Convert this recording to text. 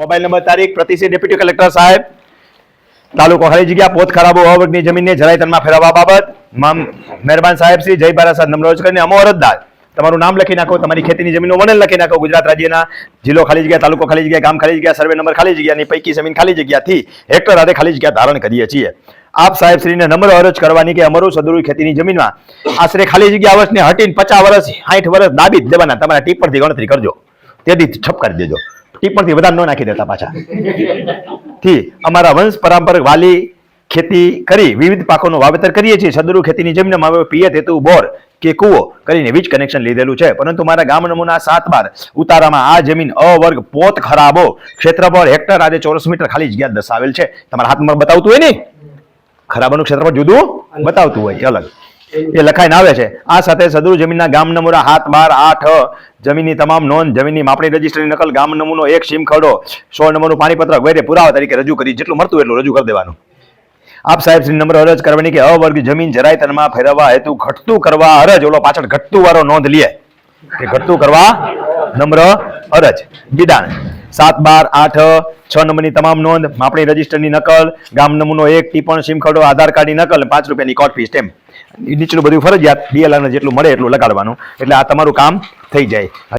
Mobile number તારીખ પ્રતિષ્ઠિત deputy collector સાહેબ તાલુકો ખાલી જગ્યા પોત ખરાબો અવર્ગની જમીનને જરાયતનમાં ફેરવવા બાબત મહેરબાન સાહેબ શ્રી જય ભારત સાહેબ નમ્ર કરીને અમો અરજદાર તમારું નામ લખી નાખો, તમારી ખેતીની જમીનનું વર્ણન લખી નાખો, ગુજરાત રાજ્યના જિલ્લો ખાલી જગ્યા, તાલુકો ખાલી જગ્યા, ગામ ખાલી જગ્યા, સર્વે નંબર ખાલી જગ્યાની પૈકી જમીન ખાલી જગ્યાથી હેક્ટર આધે ખાલી જગ્યા ધારણ કરીએ છીએ। આપ સાહેબ શ્રીને નમ્ર અરજ કરવાની કે અમારું સદરૂ ખેતીની જમીનમાં આશરે ખાલી જગ્યા વર્ષને હટીને 50 વર્ષ 60 વર્ષ દાબી જ દેવાના, તમારા ટીપરથી ગણતરી કરજો, તેથી છપ કરી દેજો, ટીપરથી વધારે ન નાખી દેતા પાછા। થી અમારા વંશ પરંપરા વાલી ખેતી કરી વિવિધ પાકોનું વાવેતર કરીએ છીએ। સદરૂ ખેતીની જમીનમાં અમે પિયત હેતુ બોર કે કૂવો કરીને વીજ કનેક્શન લીધેલું છે, પરંતુ મારા ગામ નમૂના 7/12 ઉતારામાં આ જમીન અવર્ગ પોત ખરાબો ક્ષેત્રફળ હેક્ટર આદે ચોરસ મીટર ખાલી જગ્યા દર્શાવેલ છે। તમારા હાથમાં બતાવતું હોય ને, ખરાબાનું ક્ષેત્રફળ જુદું બતાવતું હોય અલગ એ લખાઈને આવે છે। આ સાથે સદરૂ જમીનના ગામ નમૂના 7/12/8 જમીનની તમામ નોંધ, જમીનની માપણી રજીસ્ટરની નકલ, ગામ નમૂનો 1 સીમ ખરડો, 16 નંબરનું પાણીપત્રક વગેરે પુરાવા તરીકે રજૂ કરી જેટલું મળતું એટલું રજૂ કરી દેવાનું। આપ સાહેબ શ્રી નમ્ર અરજ કરવાની કે અવર્ગ જમીન જરાયતનમાં ફેરવવા હેતુ ઘટતું કરવા અરજ, ઓલો પાછળ ઘટતું વાળો નોંધ લે કે ઘટતું કરવા નમ્ર અરજ વિધાન 7/12/8 6 નંબરની તમામ નોંધ, માપણી રજીસ્ટરની નકલ, ગામ નમૂનો 1 ટીપણ સીમ ખરડો, આધાર કાર્ડની નકલ, 5 રૂપિયાની કોર્ટ ફી સ્ટેમ્પ, નીચલું બધું ફરજિયાત DLR જેટલું મળે એટલું લગાડવાનું, એટલે આ તમારું કામ થઈ જાય।